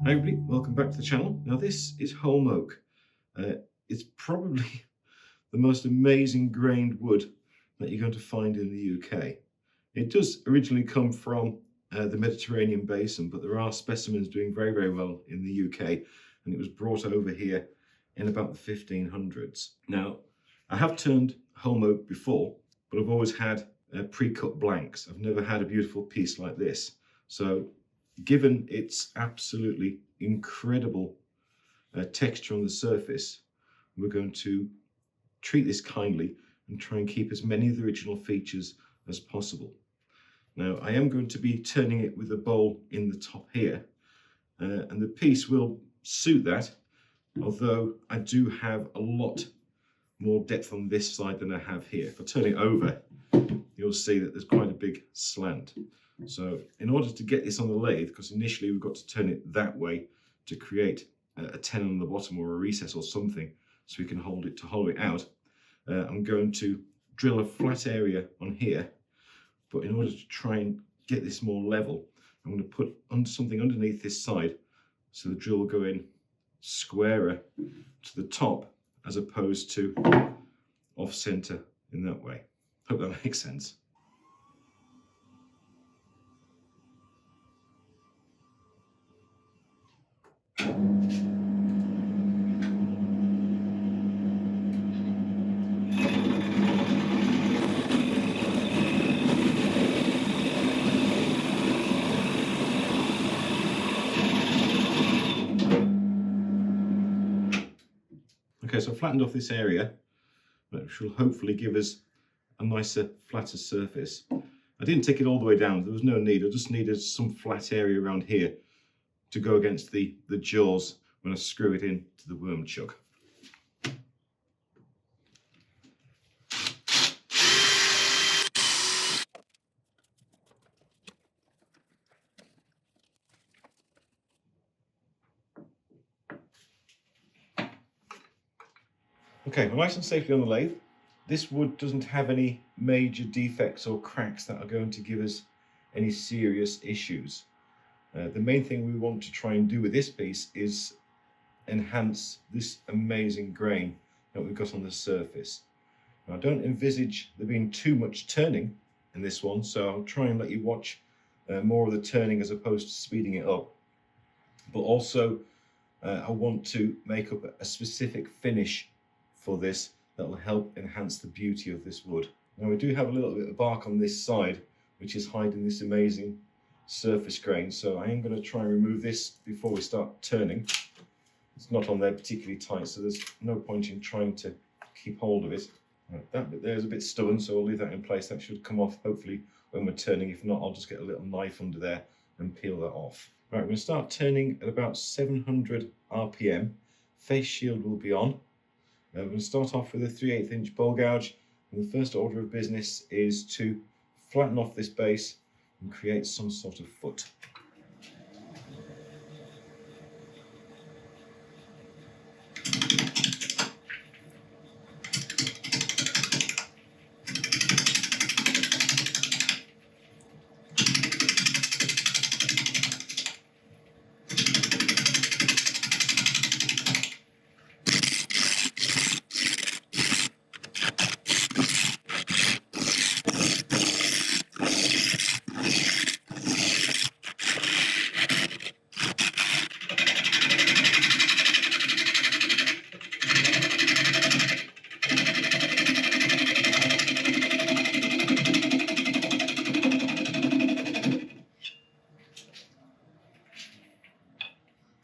Hi everybody, welcome back to the channel. Now this is Holm oak. It's probably the most amazing grained wood that you're going to find in the UK. It does originally come from the Mediterranean basin, but there are specimens doing very, very well in the UK, and it was brought over here in about the 1500s. Now, I have turned Holm oak before, but I've always had pre-cut blanks. I've never had a beautiful piece like this. So given its absolutely incredible texture on the surface, we're going to treat this kindly and try and keep as many of the original features as possible. Now, I am going to be turning it with a bowl in the top here, and the piece will suit that, although I do have a lot more depth on this side than I have here. If I turn it over, you'll see that there's quite a big slant. So in order to get this on the lathe, because initially we've got to turn it that way to create a tenon on the bottom or a recess or something so we can hold it to hollow it out, I'm going to drill a flat area on here, but in order to try and get this more level, I'm going to put something underneath this side so the drill will go in squarer to the top as opposed to off center in that way. Hope that makes sense. Okay, so I've flattened off this area, which will hopefully give us a nicer, flatter surface. I didn't take it all the way down, there was no need. I just needed some flat area around here to go against the jaws when I screw it in to the worm chuck. Okay, we're nice and safely on the lathe. This wood doesn't have any major defects or cracks that are going to give us any serious issues. The main thing we want to try and do with this piece is enhance this amazing grain that we've got on the surface. Now, I don't envisage there being too much turning in this one, so I'll try and let you watch more of the turning as opposed to speeding it up. But also, I want to make up a specific finish for this that will help enhance the beauty of this wood. Now, we do have a little bit of bark on this side, which is hiding this amazing surface grain, so I am going to try and remove this before we start turning. It's not on there particularly tight, so there's no point in trying to keep hold of it. Right, that bit there is a bit stubborn, so I'll leave that in place. That should come off hopefully when we're turning. If not, I'll just get a little knife under there and peel that off. Right, we're going to start turning at about 700 RPM. Face shield will be on. We're going to start off with a 3/8 inch bowl gouge, and the first order of business is to flatten off this base and create some sort of foot.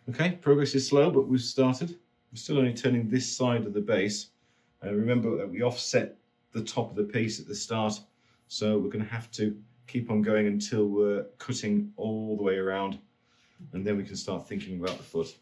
Okay, progress is slow, but we've started. We're still only turning this side of the base. Remember that we offset the top of the piece at the start, so we're going to have to keep on going until we're cutting all the way around, and then we can start thinking about the foot.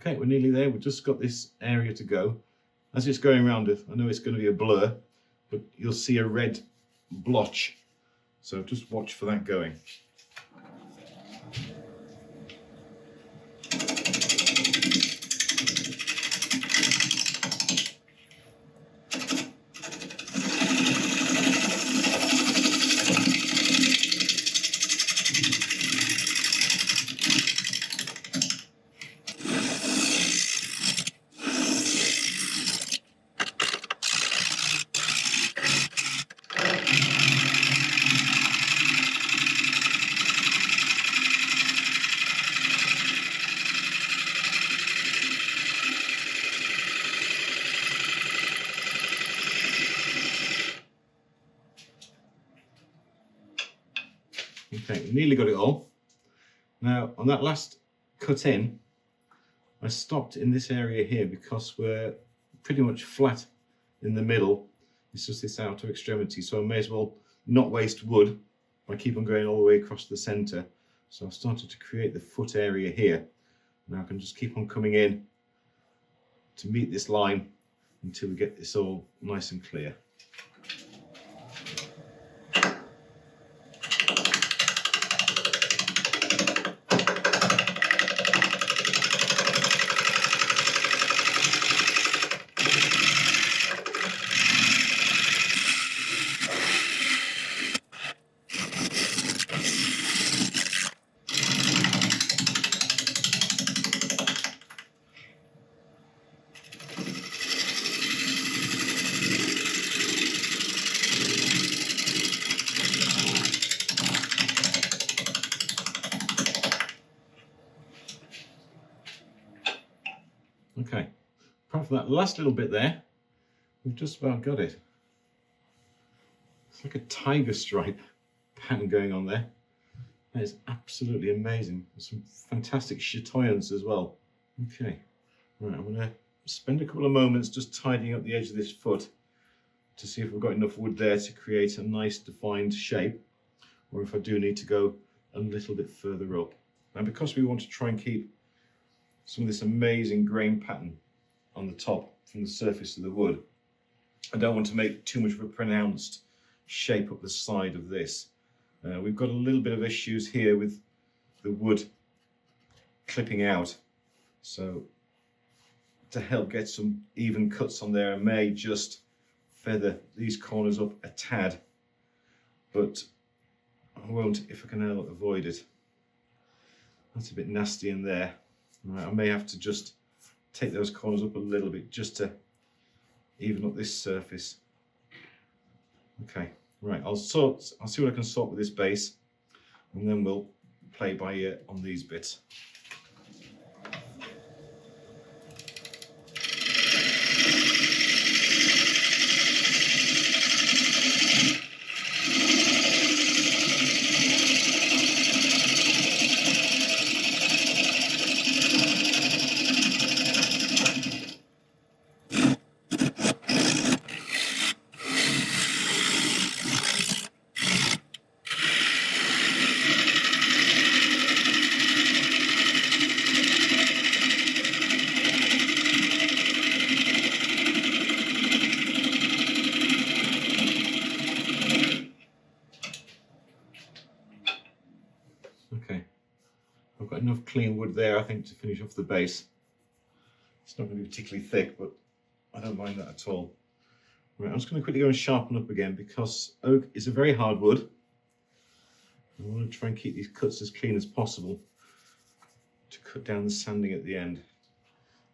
Okay, we're nearly there. We've just got this area to go. As it's going around it, I know it's going to be a blur, but you'll see a red blotch. So just watch for that going. Okay, nearly got it all. Now, on that last cut in, I stopped in this area here because we're pretty much flat in the middle. It's just this outer extremity, so I may as well not waste wood by keep on going all the way across the centre. So I've started to create the foot area here. Now I can just keep on coming in to meet this line until we get this all nice and clear. Okay, apart from that last little bit there, we've just about got it. It's like a tiger stripe pattern going on there. That is absolutely amazing. There's some fantastic chatoyance as well. Okay, right, I'm going to spend a couple of moments just tidying up the edge of this foot to see if we've got enough wood there to create a nice defined shape, or if I do need to go a little bit further up. Now, because we want to try and keep some of this amazing grain pattern on the top from the surface of the wood, I don't want to make too much of a pronounced shape up the side of this. We've got a little bit of issues here with the wood clipping out, so to help get some even cuts on there, I may just feather these corners up a tad, but I won't if I can avoid it. That's a bit nasty in there. Right, I may have to just take those corners up a little bit just to even up this surface. Okay, right, I'll see what I can sort with this base, and then we'll play by ear on these bits. Okay, I've got enough clean wood there, I think, to finish off the base. It's not going to be particularly thick, but I don't mind that at all. Right, I'm just going to quickly go and sharpen up again, because oak is a very hard wood. I want to try and keep these cuts as clean as possible to cut down the sanding at the end.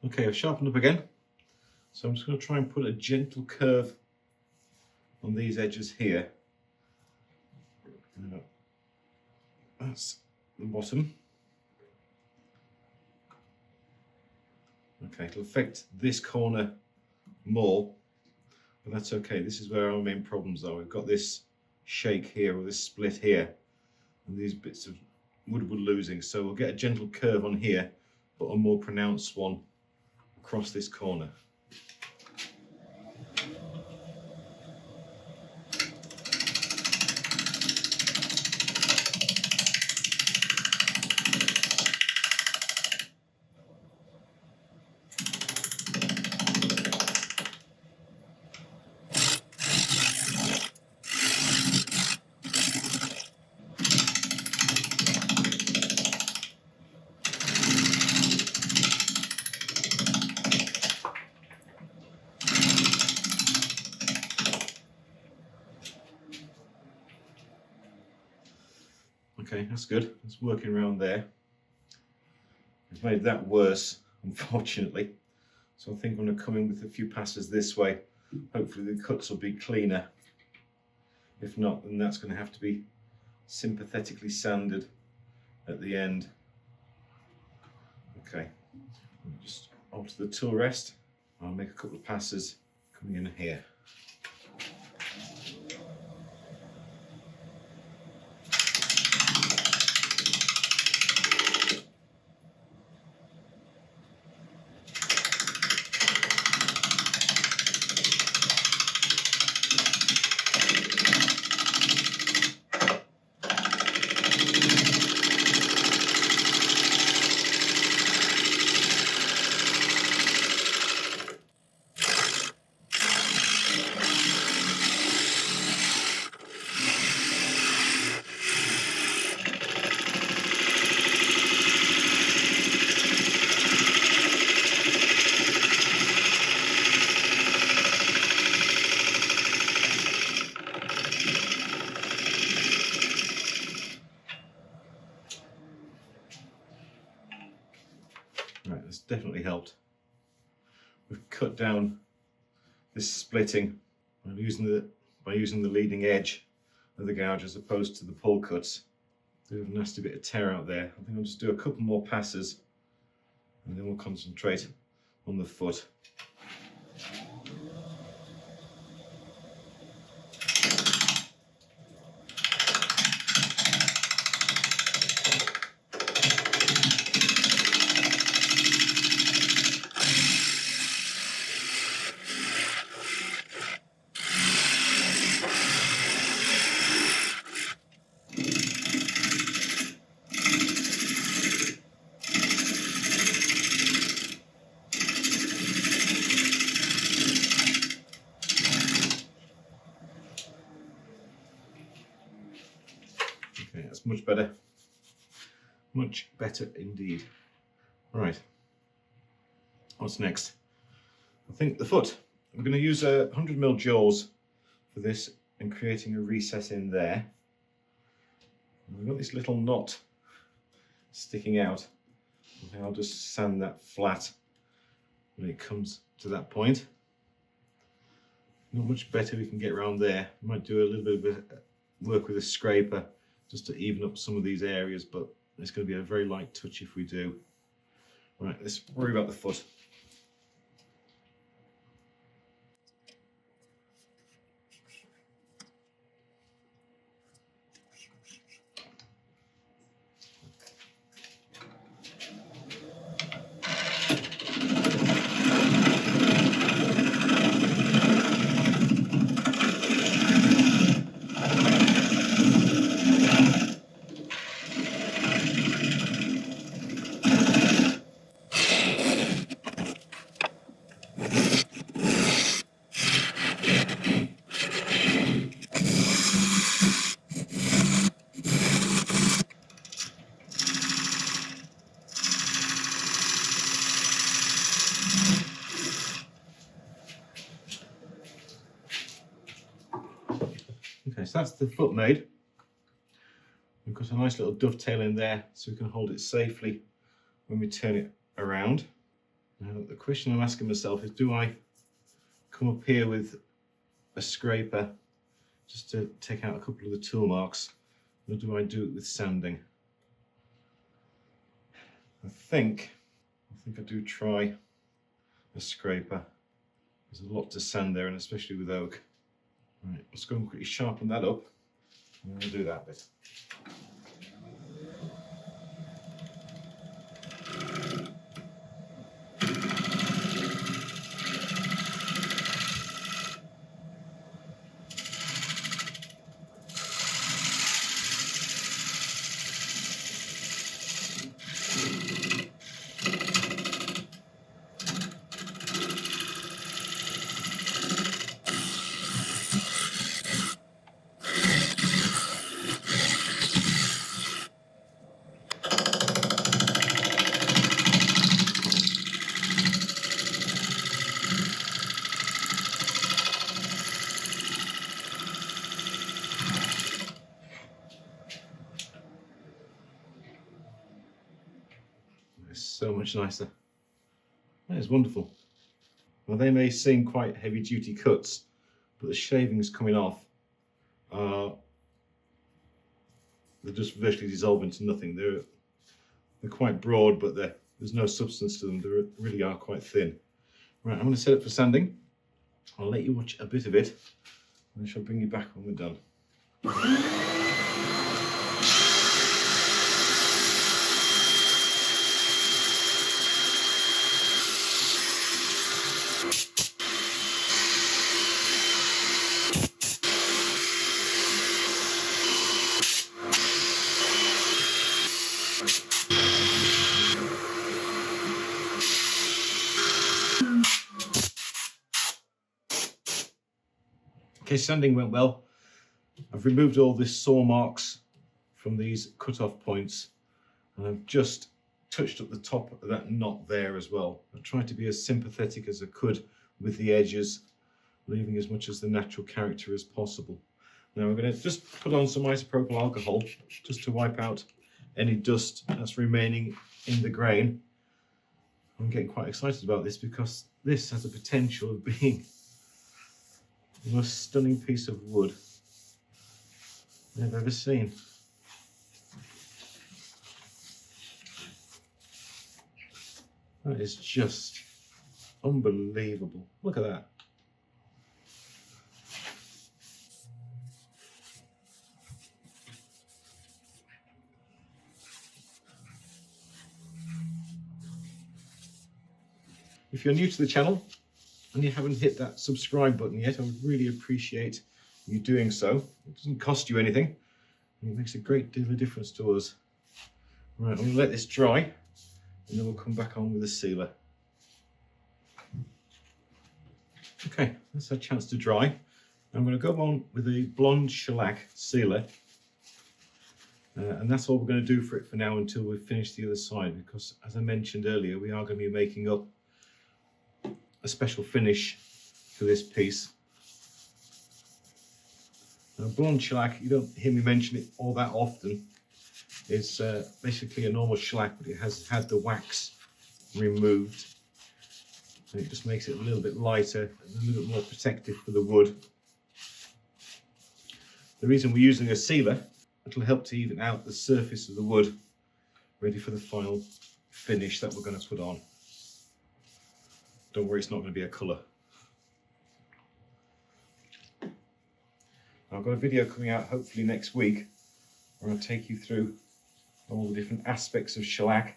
Okay, I've sharpened up again, so I'm just going to try and put a gentle curve on these edges here. That's the bottom. Okay, it'll affect this corner more, but that's okay. This is where our main problems are. We've got this shake here, or this split here, and these bits of wood we're losing. So we'll get a gentle curve on here, but a more pronounced one across this corner. that's good. It's working around there. I've made that worse, unfortunately. So I think I'm going to come in with a few passes this way. Hopefully the cuts will be cleaner. If not, then that's going to have to be sympathetically sanded at the end. Okay, just alter the tool rest. I'll make a couple of passes coming in here. Right, that's definitely helped. We've cut down this splitting by using the leading edge of the gouge as opposed to the pull cuts. There's a nasty bit of tear out there. I think I'll just do a couple more passes and then we'll concentrate on the foot. Okay, that's much better. Much better indeed. Right, what's next? I think the foot. I'm going to use a 100mm jaws for this and creating a recess in there. And we've got this little knot sticking out. I think I'll just sand that flat when it comes to that point. Not much better we can get around there. I might do a little bit of work with a scraper just to even up some of these areas, but it's going to be a very light touch if we do. Right, let's worry about the foot. Okay, so that's the foot made. We've got a nice little dovetail in there so we can hold it safely when we turn it around. Now the question I'm asking myself is, do I come up here with a scraper just to take out a couple of the tool marks, or do I do it with sanding? I think I do try a scraper. There's a lot to sand there, and especially with oak. Right, let's go and quickly sharpen that up, and we'll do that bit. It's so much nicer. That is wonderful. Well, they may seem quite heavy duty cuts, but the shavings coming off are, they just virtually dissolve into nothing. They're quite broad, but there's no substance to them. They really are quite thin. Right, I'm going to set up for sanding. I'll let you watch a bit of it, and I shall bring you back when we're done. Okay, sanding went well. I've removed all the saw marks from these cut-off points, and I've just touched up the top of that knot there as well. I tried to be as sympathetic as I could with the edges, leaving as much as the natural character as possible. Now I'm going to just put on some isopropyl alcohol just to wipe out any dust that's remaining in the grain. I'm getting quite excited about this because this has the potential of being the most stunning piece of wood I've ever seen. That is just unbelievable. Look at that. If you're new to the channel and you haven't hit that subscribe button yet, I would really appreciate you doing so. It doesn't cost you anything, and it makes a great deal of difference to us. Right, I'm going to let this dry, and then we'll come back on with the sealer. Okay, that's had a chance to dry. I'm going to go on with the blonde shellac sealer, and that's all we're going to do for it for now until we've finished the other side, because as I mentioned earlier, we are going to be making up a special finish for this piece. Now, blonde shellac, you don't hear me mention it all that often. It's basically a normal shellac, but it has had the wax removed. And it just makes it a little bit lighter and a little bit more protective for the wood. The reason we're using a sealer, it'll help to even out the surface of the wood, ready for the final finish that we're going to put on. Don't worry, it's not going to be a colour. I've got a video coming out hopefully next week where I'll take you through all the different aspects of shellac.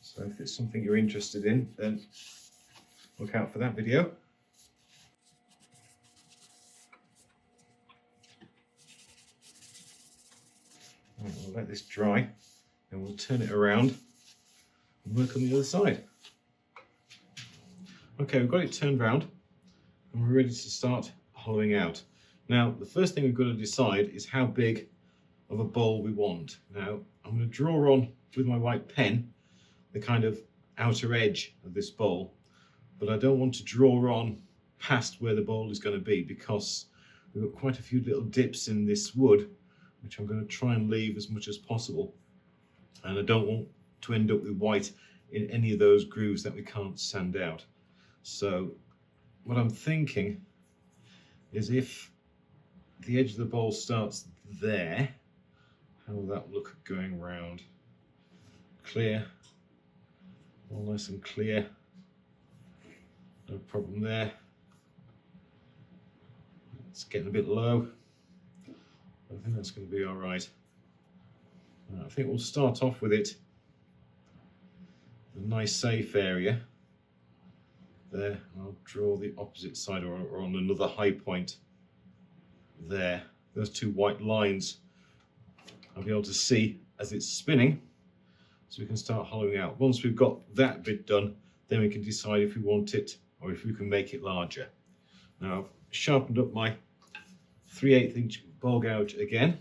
So if it's something you're interested in, then look out for that video. Right, we'll let this dry and we'll turn it around and work on the other side. Okay, we've got it turned round and we're ready to start hollowing out. Now, the first thing we've got to decide is how big of a bowl we want. Now, I'm going to draw on with my white pen the kind of outer edge of this bowl, but I don't want to draw on past where the bowl is going to be because we've got quite a few little dips in this wood, which I'm going to try and leave as much as possible. And I don't want to end up with white in any of those grooves that we can't sand out. So what I'm thinking is if the edge of the bowl starts there, how will that look going round? Clear, all nice and clear, no problem there. It's getting a bit low, but I think that's going to be all right. I think we'll start off with it, a nice safe area. There, I'll draw the opposite side or on another high point there. Those two white lines I'll be able to see as it's spinning, so we can start hollowing out. Once we've got that bit done, then we can decide if we want it or if we can make it larger. Now I've sharpened up my 3/8 inch bowl gouge again.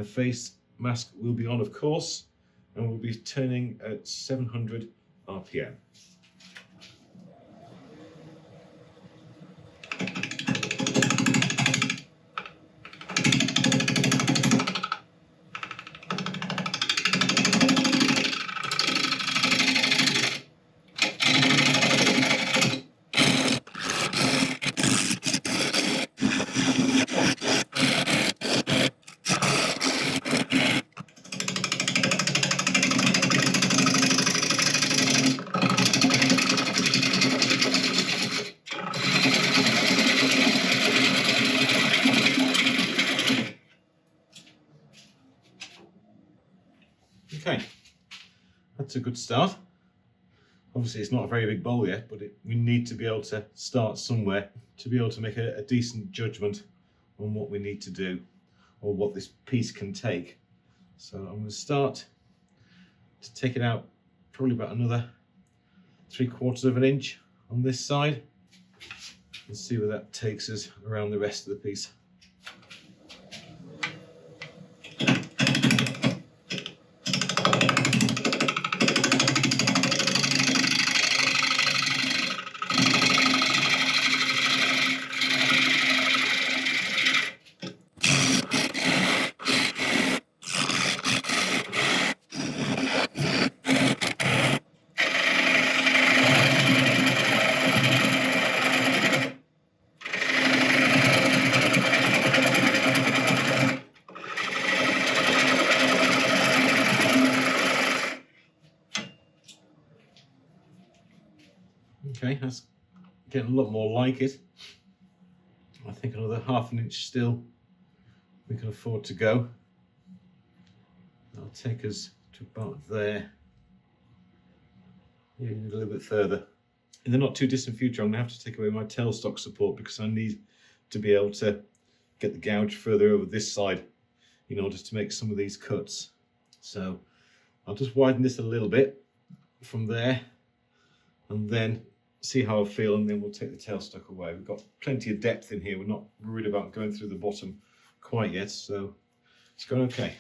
Face mask will be on, of course, and we'll be turning at 700 RPM. Okay, that's a good start. Obviously it's not a very big bowl yet, but we need to be able to start somewhere to be able to make a decent judgment on what we need to do or what this piece can take. So I'm going to start to take it out probably about another 3/4 of an inch on this side and see where that takes us around the rest of the piece. Okay, that's getting a lot more like it. I think another 1/2 inch still we can afford to go. That'll take us to about there. Maybe a little bit further. In the not too distant future, I'm going to have to take away my tailstock support because I need to be able to get the gouge further over this side in order to make some of these cuts. So I'll just widen this a little bit from there and then see how I feel, and then we'll take the tailstock away. We've got plenty of depth in here. We're not worried about going through the bottom quite yet, so it's going okay.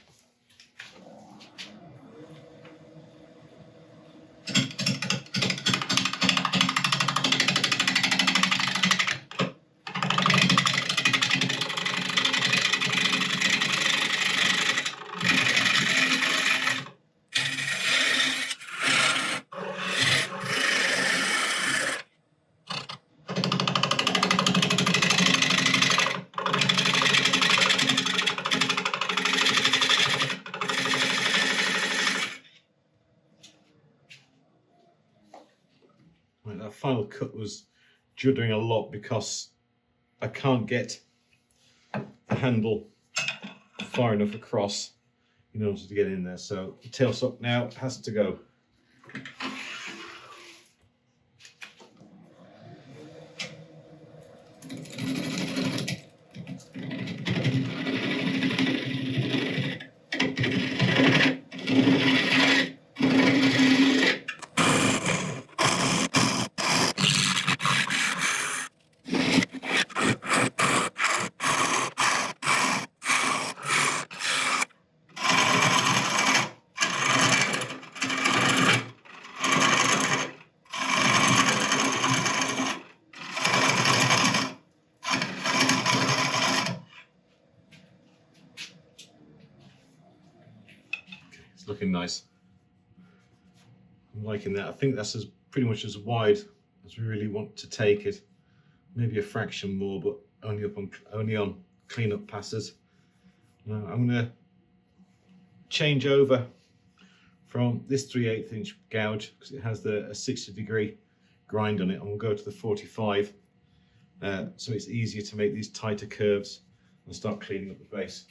Right, that final cut was juddering a lot because I can't get the handle far enough across in order to get in there. So the tailstock now has to go. It's looking nice. I'm liking that. I think that's pretty much as wide as we really want to take it. Maybe a fraction more, but only on cleanup passes. Now I'm going to change over from this 3/8 inch gouge because it has a 60-degree grind on it, and we'll go to the 45 so it's easier to make these tighter curves and start cleaning up the base.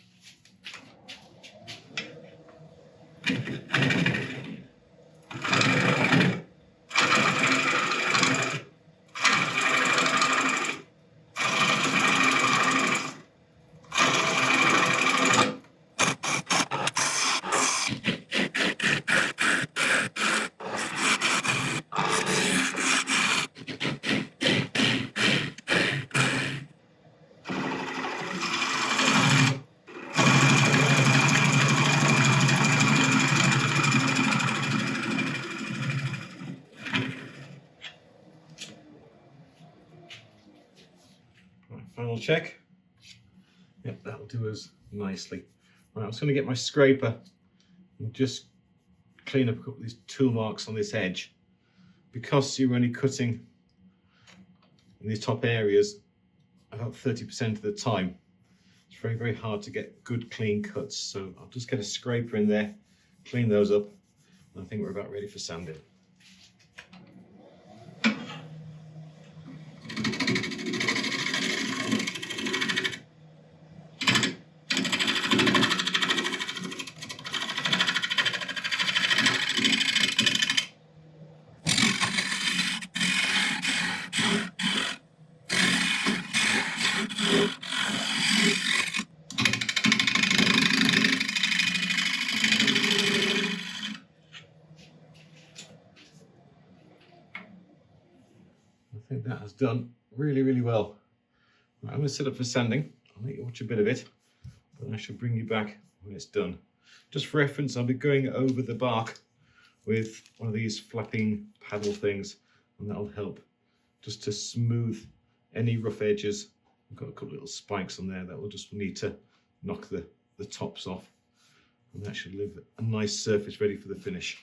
Final check. Yep, that'll do us nicely. Right, I'm just going to get my scraper and just clean up a couple of these tool marks on this edge. Because you're only cutting in these top areas about 30% of the time, it's very, very hard to get good clean cuts. So I'll just get a scraper in there, clean those up, and I think we're about ready for sanding. think that has done really, really well. Right, I'm going to set up for sanding. I'll let you watch a bit of it, but I shall bring you back when it's done. Just for reference, I'll be going over the bark with one of these flapping paddle things, and that'll help just to smooth any rough edges. I've got a couple of little spikes on there that we'll just need to knock the tops off, and that should leave a nice surface ready for the finish.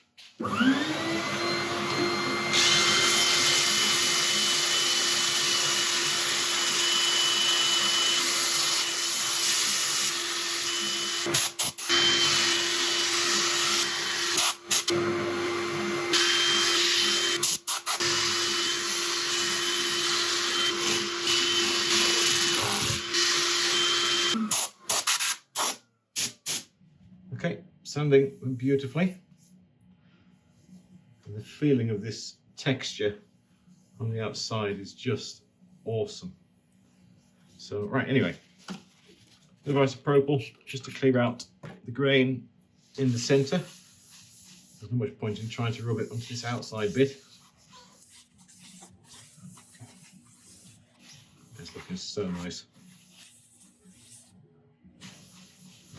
Okay, sanding went beautifully. And the feeling of this texture on the outside is just awesome. So, right, anyway, a bit of isopropyl just to clear out the grain in the centre. There's not much point in trying to rub it onto this outside bit. It's looking so nice.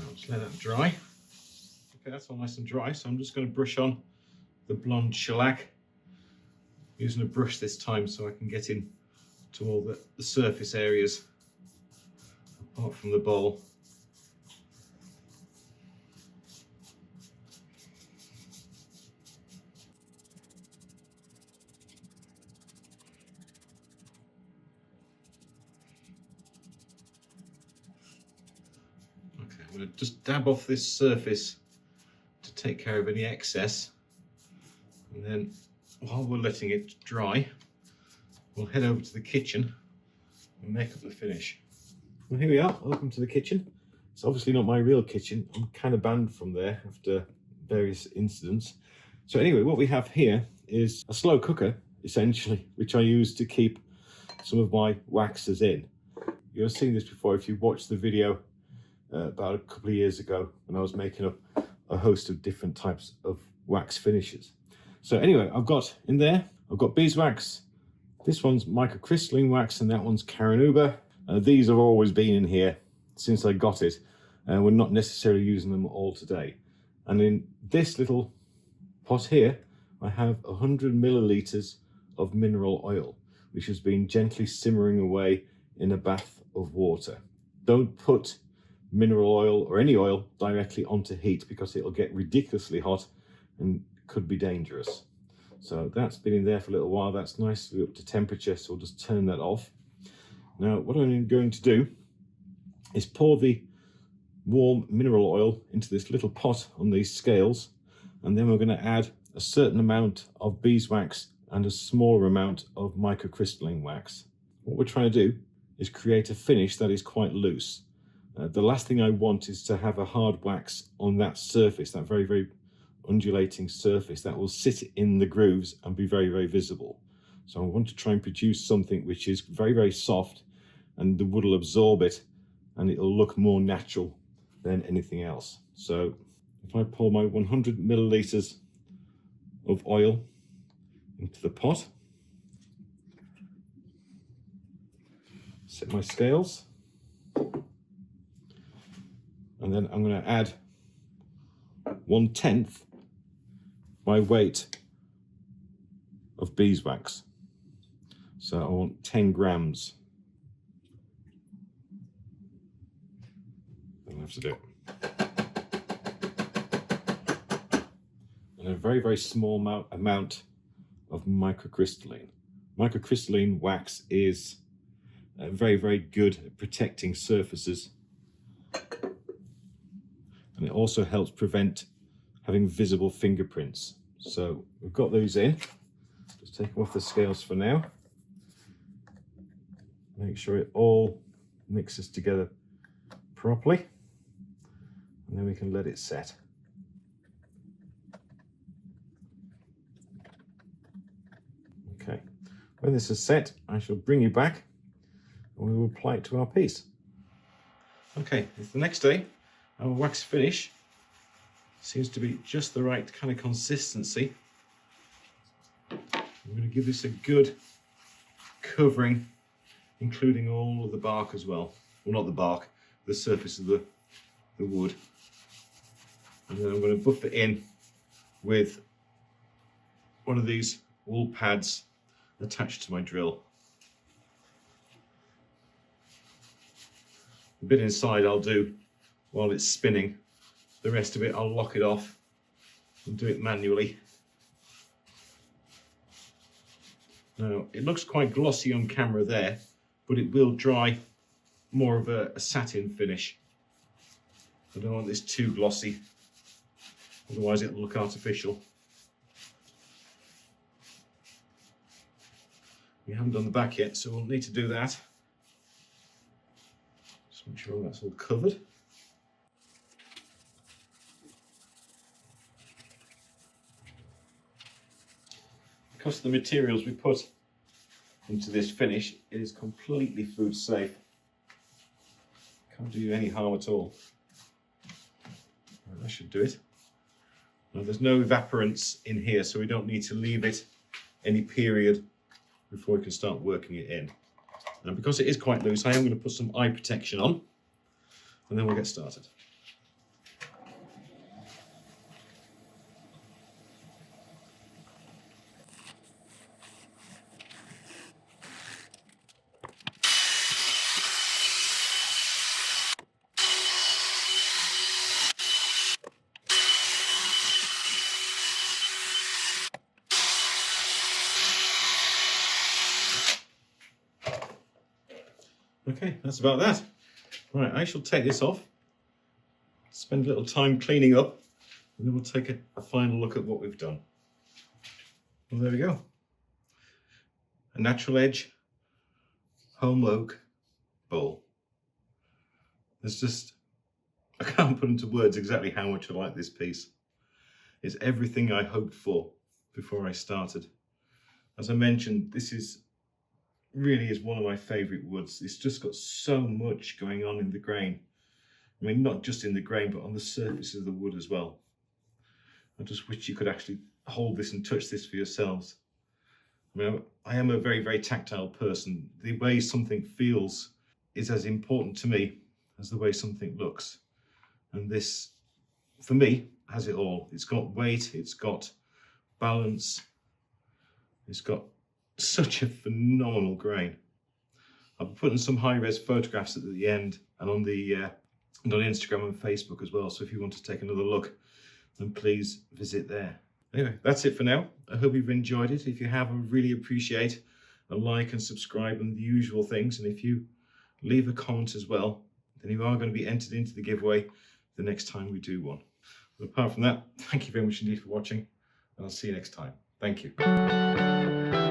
I'll just let that dry. Okay, that's all nice and dry, so I'm just going to brush on the blonde shellac, using a brush this time so I can get in to all the surface areas apart from the bowl. Okay, I'm going to just dab off this surface to take care of any excess, and then while we're letting it dry, we'll head over to the kitchen and make up the finish. Well, here we are. Welcome to the kitchen. It's obviously not my real kitchen. I'm kind of banned from there after various incidents. So anyway, what we have here is a slow cooker, essentially, which I use to keep some of my waxes in. You've seen this before if you watched the video about a couple of years ago when I was making up a host of different types of wax finishes. So anyway, I've got in there, I've got beeswax, this one's microcrystalline wax, and that one's Carnauba. These have always been in here since I got it, and we're not necessarily using them all today. And in this little pot here, I have 100 millilitres of mineral oil, which has been gently simmering away in a bath of water. Don't put mineral oil or any oil directly onto heat because it'll get ridiculously hot and could be dangerous. So that's been in there for a little while. That's nicely up to temperature, so we'll just turn that off. Now what I'm going to do is pour the warm mineral oil into this little pot on these scales, and then we're going to add a certain amount of beeswax and a smaller amount of microcrystalline wax. What we're trying to do is create a finish that is quite loose. The last thing I want is to have a hard wax on that surface, that very, very undulating surface that will sit in the grooves and be very, very visible. So I want to try and produce something which is very, very soft, and the wood will absorb it and it'll look more natural than anything else. So if I pour my 100 millilitres of oil into the pot, set my scales, and then I'm going to add 1/10 my weight of beeswax. So I want 10 grams. I'll have to do it. And a very, very small amount of microcrystalline. Microcrystalline wax is very, very good at protecting surfaces. And it also helps prevent having visible fingerprints. So we've got those in. Just take them off the scales for now. Make sure it all mixes together properly, and then we can let it set. Okay, when this is set, I shall bring you back and we will apply it to our piece. Okay, it's the next day. Our wax finish seems to be just the right kind of consistency. I'm going to give this a good covering, including all of the bark as well. Well, not the bark, the surface of the wood. And then I'm going to buff it in with one of these wool pads attached to my drill. The bit inside I'll do while it's spinning. The rest of it I'll lock it off and do it manually. Now, it looks quite glossy on camera there, but it will dry more of a satin finish. I don't want this too glossy, otherwise it'll look artificial. We haven't done the back yet, so we'll need to do that. Just make sure that's all covered. Because of the materials we put into this finish, it is completely food safe. Can't do you any harm at all. That should do it. Now, there's no evaporants in here, so we don't need to leave it any period before we can start working it in. And because it is quite loose, I am going to put some eye protection on, and then we'll get started. Okay, that's about that. Right, I shall take this off, spend a little time cleaning up, and then we'll take a final look at what we've done. Well, there we go. A natural edge Holm oak bowl. There's just, I can't put into words exactly how much I like this piece. It's everything I hoped for before I started. As I mentioned, this really is one of my favourite woods. It's just got so much going on in the grain. I mean, not just in the grain, but on the surface of the wood as well. I just wish you could actually hold this and touch this for yourselves. I mean, I am a very, very tactile person. The way something feels is as important to me as the way something looks. And this, for me, has it all. It's got weight, it's got balance, it's got such a phenomenal grain. I'll be putting some high-res photographs at the end and on Instagram and Facebook as well, so if you want to take another look, then please visit there. Anyway, that's it for now. I hope you've enjoyed it. If you have, I really appreciate a like and subscribe and the usual things, and if you leave a comment as well, then you are going to be entered into the giveaway the next time we do one. But apart from that, thank you very much indeed for watching, and I'll see you next time. Thank you.